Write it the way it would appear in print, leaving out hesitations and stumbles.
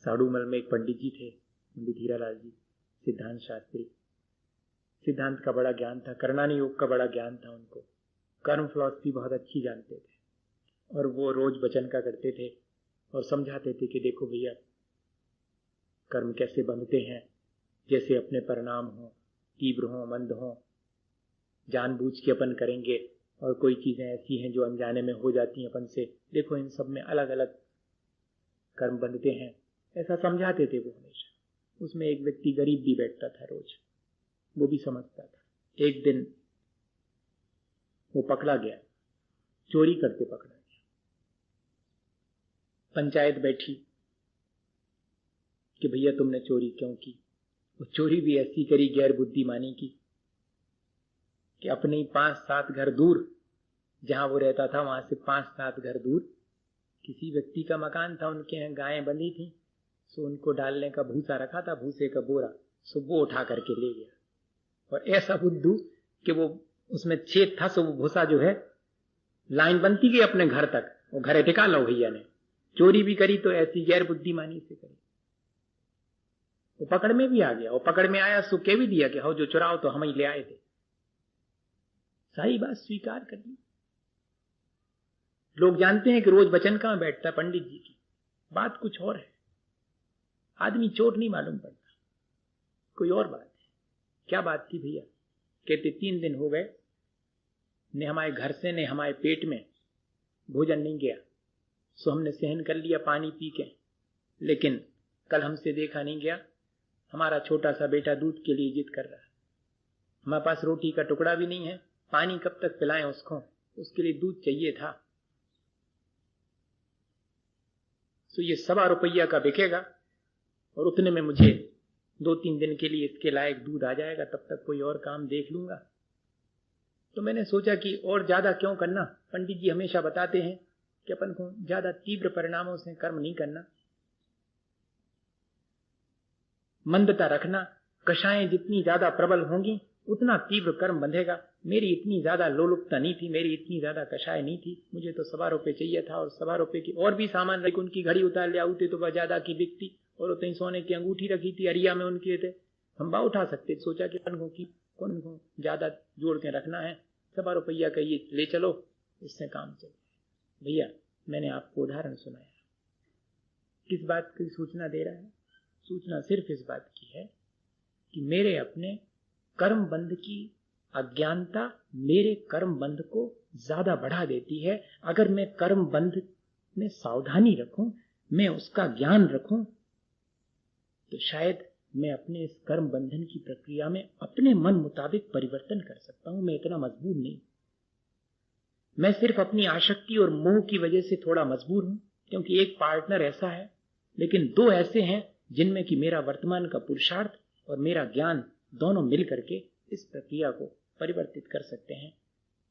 साड़ूमल में एक पंडित जी थे, पंडित हीरालाल जी, सिद्धांत शास्त्री। सिद्धांत का बड़ा ज्ञान था, करणानी योग का बड़ा ज्ञान था उनको, कर्म फिलॉसफी बहुत अच्छी जानते थे और वो रोज वचन का करते थे और समझाते थे कि देखो भैया कर्म कैसे बंधते हैं, जैसे अपने परिणाम हो, तीव्र हो मंद हो, जानबूझ के अपन करेंगे और कोई चीजें ऐसी हैं जो अनजाने में हो जाती हैं अपन से, देखो इन सब में अलग अलग कर्म बंधते हैं, ऐसा समझाते थे वो हमेशा। उसमें एक व्यक्ति गरीब भी बैठता था रोज, वो भी समझता था। एक दिन वो पकड़ा गया, चोरी करते पकड़ा गया। पंचायत बैठी कि भैया तुमने चोरी क्यों की। वो चोरी भी ऐसी करी गैर बुद्धिमानी की कि अपने 5-7 घर दूर, जहां वो रहता था वहां से 5-7 घर दूर किसी व्यक्ति का मकान था, उनके यहाँ गायें बंधी थी, सो उनको डालने का भूसा रखा था, भूसे का बोरा, सो वो उठा करके ले गया। और ऐसा बुद्धू कि वो उसमें छेद था, सो वो भूसा जो है लाइन बनती गई अपने घर तक, वो घरे टिका लो भैया ने। चोरी भी करी तो ऐसी गैर बुद्धिमानी से करी। वो पकड़ में भी आ गया। वो पकड़ में आया सो कह भी दिया कि हो जो चुराओ तो हम ही ले आए थे, सारी बात स्वीकार कर ली। लोग जानते हैं कि रोज वचन कहां बैठता पंडित जी की, बात कुछ और है। आदमी चोट नहीं मालूम पड़ता, कोई और बात है। क्या बात थी भैया? कहते 3 दिन हो गए ने हमारे घर से ने हमारे पेट में भोजन नहीं गया, सो हमने सहन कर लिया पानी पी के, लेकिन कल हमसे देखा नहीं गया। हमारा छोटा सा बेटा दूध के लिए जिद कर रहा है, हमारे पास रोटी का टुकड़ा भी नहीं है, पानी कब तक पिलाएं उसको, उसके लिए दूध चाहिए था। तो ये 1.25 रुपया का बिकेगा और उतने में मुझे 2-3 दिन के लिए इसके लायक दूध आ जाएगा, तब तक कोई और काम देख लूंगा। तो मैंने सोचा कि और ज्यादा क्यों करना, पंडित जी हमेशा बताते हैं कि अपन को ज्यादा तीव्र परिणामों से कर्म नहीं करना, मंदता रखना। कषायें जितनी ज्यादा प्रबल होंगी उतना तीव्र कर्म बंधेगा। मेरी इतनी ज्यादा लोलुपता नहीं थी, मेरी इतनी ज्यादा कषाय नहीं थी, मुझे तो 1.25 रुपये चाहिए था और 1.25 रुपये की और भी सामान रखी, उनकी घड़ी उतार ले आते तो वह ज्यादा की बिकती, और उतनी सोने की अंगूठी रखी थी अरिया में उनके थे, हम बा उठा सकते। सोचा कि कौन को ज्यादा जोड़ के रखना है, 1.25 रुपया का ये ले चलो, इससे काम चले। भैया मैंने आपको उदाहरण सुनाया, किस बात की सूचना दे रहा है? सूचना सिर्फ इस बात की है कि मेरे अपने कर्म बंध की अज्ञानता मेरे कर्म बंध को ज्यादा बढ़ा देती है। अगर मैं कर्म बंध में सावधानी रखूं, मैं उसका ज्ञान रखूं, तो शायद मैं अपने इस कर्म बंधन की प्रक्रिया में अपने मन मुताबिक परिवर्तन कर सकता हूं। मैं इतना मजबूर नहीं, मैं सिर्फ अपनी आसक्ति और मोह की वजह से थोड़ा मजबूर हूं, क्योंकि एक पार्टनर ऐसा है, लेकिन 2 ऐसे हैं जिनमें कि मेरा वर्तमान का पुरुषार्थ और मेरा ज्ञान दोनों मिल करके इस प्रक्रिया को परिवर्तित कर सकते हैं।